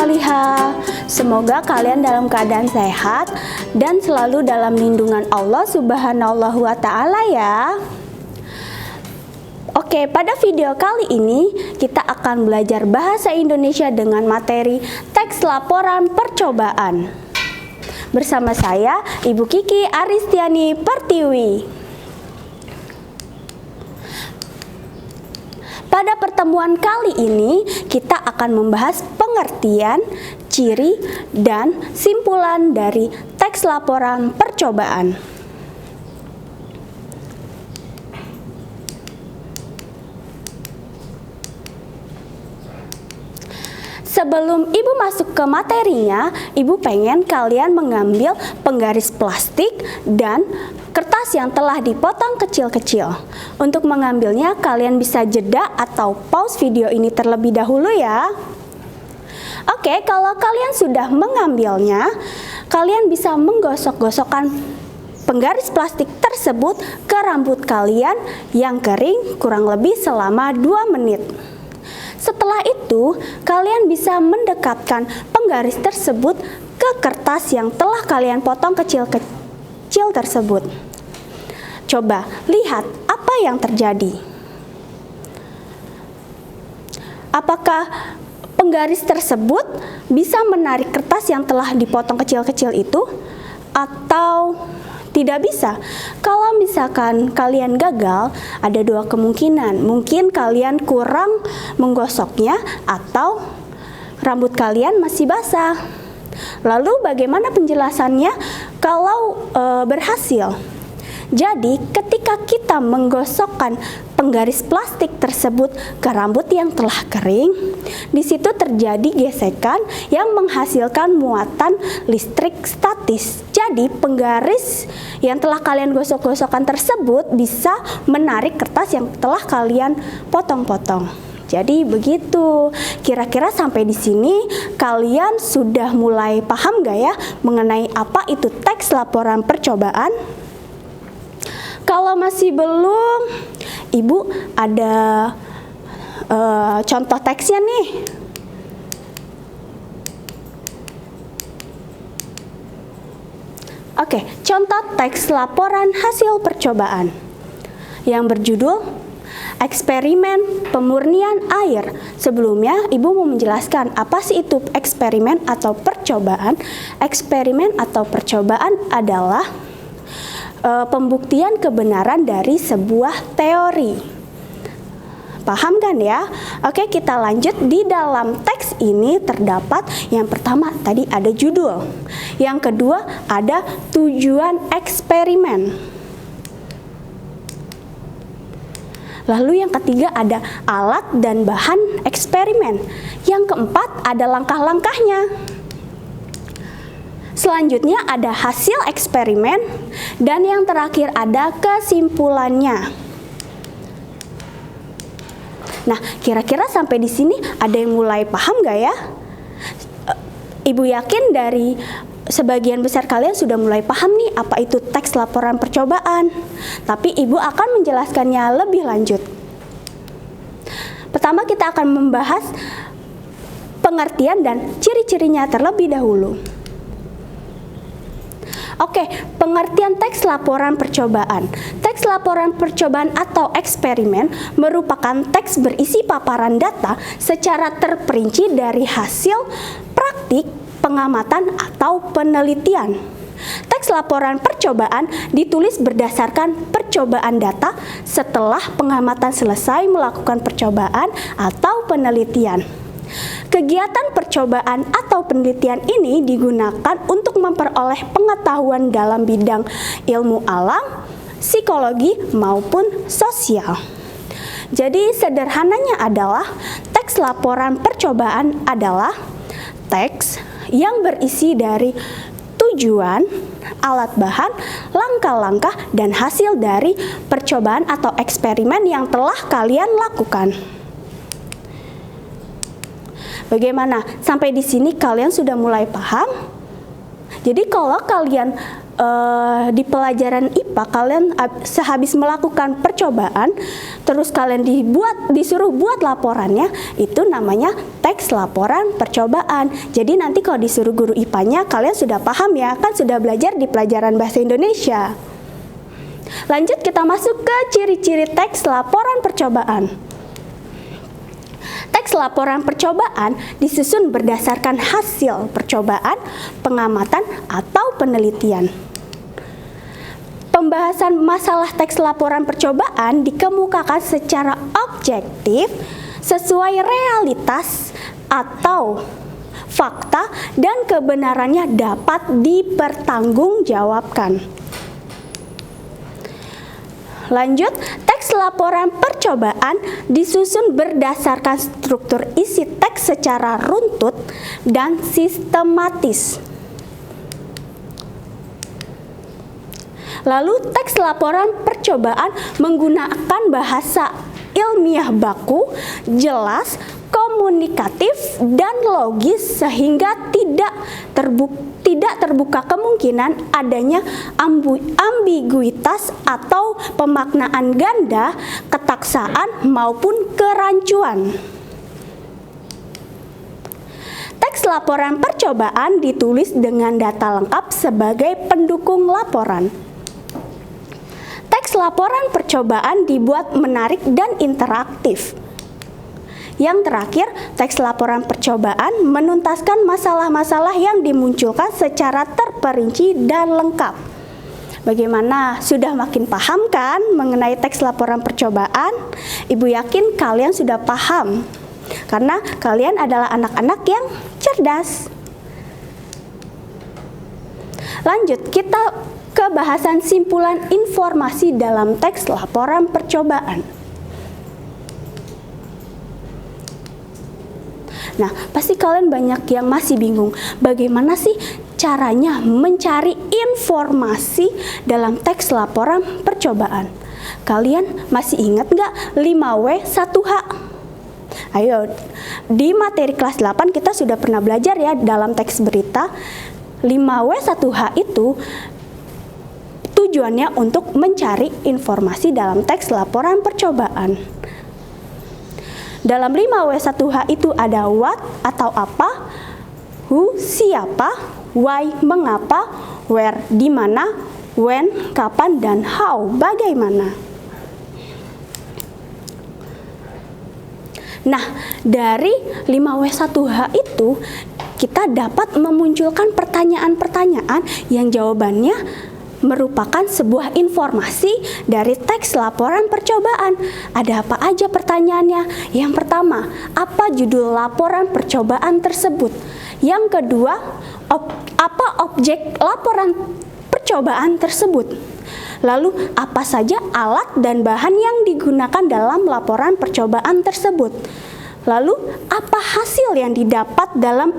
Sholihah. Semoga kalian dalam keadaan sehat dan selalu dalam lindungan Allah Subhanahu wa Ta'ala ya. Oke, pada video kali ini kita akan belajar bahasa Indonesia dengan materi teks laporan percobaan. Bersama saya, Ibu Kiki Aristiani Pertiwi. Pada pertemuan kali ini, kita akan membahas pengertian, ciri, dan simpulan dari teks laporan percobaan. Sebelum Ibu masuk ke materinya, Ibu pengen kalian mengambil penggaris plastik dan kertas yang telah dipotong kecil-kecil. Untuk mengambilnya, kalian bisa jeda atau pause video ini terlebih dahulu ya. Oke, kalau kalian sudah mengambilnya, kalian bisa menggosok-gosokkan penggaris plastik tersebut ke rambut kalian yang kering kurang lebih selama 2 menit. Setelah itu, kalian bisa mendekatkan penggaris tersebut ke kertas yang telah kalian potong kecil-kecil tersebut. Coba lihat apa yang terjadi. Apakah penggaris tersebut bisa menarik kertas yang telah dipotong kecil-kecil itu atau tidak bisa? Kalau misalkan kalian gagal, ada 2 kemungkinan. Mungkin kalian kurang menggosoknya atau rambut kalian masih basah. Lalu bagaimana penjelasannya kalau berhasil? Jadi ketika kita menggosokkan penggaris plastik tersebut ke rambut yang telah kering, di situ terjadi gesekan yang menghasilkan muatan listrik statis. Jadi penggaris yang telah kalian gosok-gosokkan tersebut bisa menarik kertas yang telah kalian potong-potong. Jadi begitu. Kira-kira sampai di sini kalian sudah mulai paham gak ya mengenai apa itu teks laporan percobaan? Kalau masih belum, Ibu ada contoh teksnya nih. Oke, contoh teks laporan hasil percobaan yang berjudul eksperimen pemurnian air. Sebelumnya, Ibu mau menjelaskan apa sih itu eksperimen atau percobaan. Eksperimen atau percobaan adalah pembuktian kebenaran dari sebuah teori. Paham kan ya? Oke, kita lanjut. Di dalam teks ini terdapat yang pertama tadi ada judul. Yang kedua ada tujuan eksperimen. Lalu yang ketiga ada alat dan bahan eksperimen. Yang keempat ada langkah-langkahnya. Selanjutnya ada hasil eksperimen dan yang terakhir ada kesimpulannya. Nah, kira-kira sampai di sini ada yang mulai paham gak ya? Ibu yakin dari sebagian besar kalian sudah mulai paham nih apa itu teks laporan percobaan. Tapi Ibu akan menjelaskannya lebih lanjut. Pertama kita akan membahas pengertian dan ciri-cirinya terlebih dahulu. Oke, pengertian teks laporan percobaan. Teks laporan percobaan atau eksperimen merupakan teks berisi paparan data secara terperinci dari hasil praktik, pengamatan, atau penelitian. Teks laporan percobaan ditulis berdasarkan percobaan data setelah pengamatan selesai melakukan percobaan atau penelitian. Kegiatan percobaan atau penelitian ini digunakan untuk memperoleh pengetahuan dalam bidang ilmu alam, psikologi, maupun sosial. Jadi sederhananya adalah teks laporan percobaan adalah teks yang berisi dari tujuan, alat bahan, langkah-langkah, dan hasil dari percobaan atau eksperimen yang telah kalian lakukan. Bagaimana? Sampai di sini kalian sudah mulai paham? Jadi kalau kalian di pelajaran IPA kalian sehabis melakukan percobaan, terus kalian disuruh buat laporannya, itu namanya teks laporan percobaan. Jadi nanti kalau disuruh guru IPA-nya kalian sudah paham ya, kan sudah belajar di pelajaran bahasa Indonesia. Lanjut kita masuk ke ciri-ciri teks laporan percobaan. Teks laporan percobaan disusun berdasarkan hasil percobaan, pengamatan, atau penelitian. Pembahasan masalah teks laporan percobaan dikemukakan secara objektif sesuai realitas atau fakta dan kebenarannya dapat dipertanggungjawabkan. Lanjut, teks laporan percobaan disusun berdasarkan struktur isi teks secara runtut dan sistematis. Lalu, teks laporan percobaan menggunakan bahasa ilmiah baku, jelas, komunikatif, dan logis sehingga tidak terbuka kemungkinan adanya ambiguitas atau pemaknaan ganda, ketaksaan, maupun kerancuan. Teks laporan percobaan ditulis dengan data lengkap sebagai pendukung laporan. Teks laporan percobaan dibuat menarik dan interaktif. Yang terakhir, teks laporan percobaan menuntaskan masalah-masalah yang dimunculkan secara terperinci dan lengkap. Bagaimana? Sudah makin paham kan mengenai teks laporan percobaan? Ibu yakin kalian sudah paham, karena kalian adalah anak-anak yang cerdas. Lanjut, kita ke bahasan simpulan informasi dalam teks laporan percobaan. Nah, pasti kalian banyak yang masih bingung, bagaimana sih caranya mencari informasi dalam teks laporan percobaan? Kalian masih ingat nggak 5W 1H? Ayo, di materi kelas 8 kita sudah pernah belajar ya dalam teks berita. 5W 1H itu tujuannya untuk mencari informasi dalam teks laporan percobaan. Dalam 5W1H itu ada what atau apa, who siapa, why mengapa, where di mana, when kapan, dan how bagaimana. Nah, dari 5W1H itu kita dapat memunculkan pertanyaan-pertanyaan yang jawabannya merupakan sebuah informasi dari teks laporan percobaan. Ada apa aja pertanyaannya? Yang pertama, apa judul laporan percobaan tersebut? Yang kedua, apa objek laporan percobaan tersebut? Lalu, apa saja alat dan bahan yang digunakan dalam laporan percobaan tersebut? Lalu, apa hasil yang didapat dalam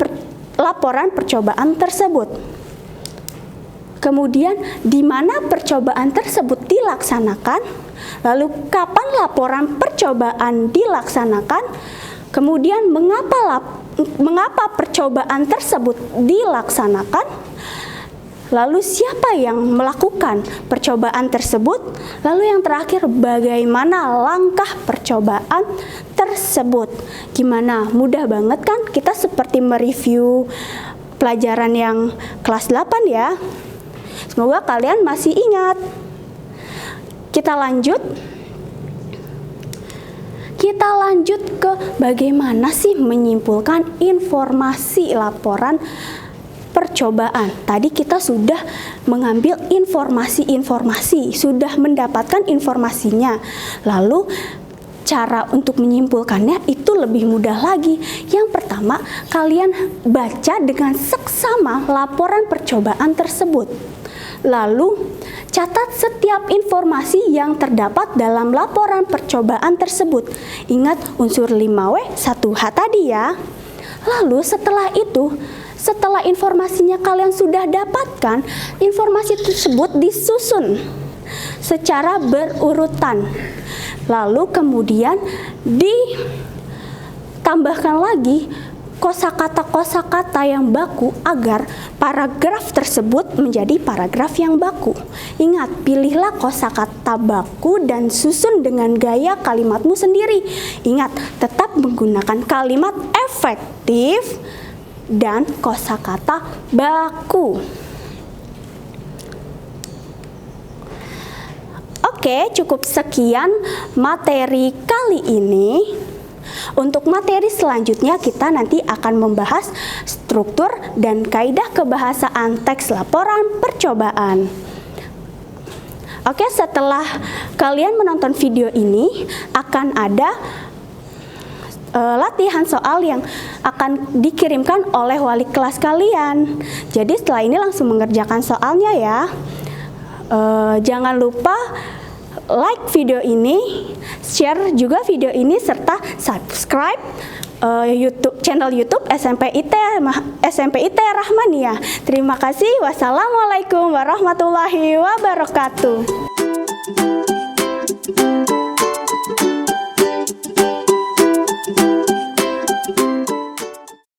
laporan percobaan tersebut? Kemudian, di mana percobaan tersebut dilaksanakan? Lalu, kapan laporan percobaan dilaksanakan? Kemudian, mengapa percobaan tersebut dilaksanakan? Lalu, siapa yang melakukan percobaan tersebut? Lalu, yang terakhir, bagaimana langkah percobaan tersebut? Gimana? Mudah banget kan? Kita seperti mereview pelajaran yang kelas 8 ya. Semoga kalian masih ingat. Kita lanjut ke bagaimana sih menyimpulkan informasi laporan percobaan. Tadi kita sudah mengambil informasi-informasi, sudah mendapatkan informasinya. Lalu cara untuk menyimpulkannya itu lebih mudah lagi. Yang pertama, kalian baca dengan seksama laporan percobaan tersebut. Lalu, catat setiap informasi yang terdapat dalam laporan percobaan tersebut. Ingat unsur 5W 1H tadi ya. Lalu setelah itu, setelah informasinya kalian sudah dapatkan, informasi tersebut disusun secara berurutan. Lalu kemudian ditambahkan lagi kosakata-kosakata yang baku agar paragraf tersebut menjadi paragraf yang baku. Ingat, pilihlah kosakata baku dan susun dengan gaya kalimatmu sendiri. Ingat, tetap menggunakan kalimat efektif dan kosakata baku. Oke, cukup sekian materi kali ini. Untuk materi selanjutnya kita nanti akan membahas struktur dan kaidah kebahasaan teks laporan percobaan. Oke, setelah kalian menonton video ini akan ada latihan soal yang akan dikirimkan oleh wali kelas kalian. Jadi setelah ini langsung mengerjakan soalnya ya. Jangan lupa like video ini, share juga video ini, serta subscribe channel YouTube SMP IT Rahmania. Terima kasih. Wassalamualaikum warahmatullahi wabarakatuh.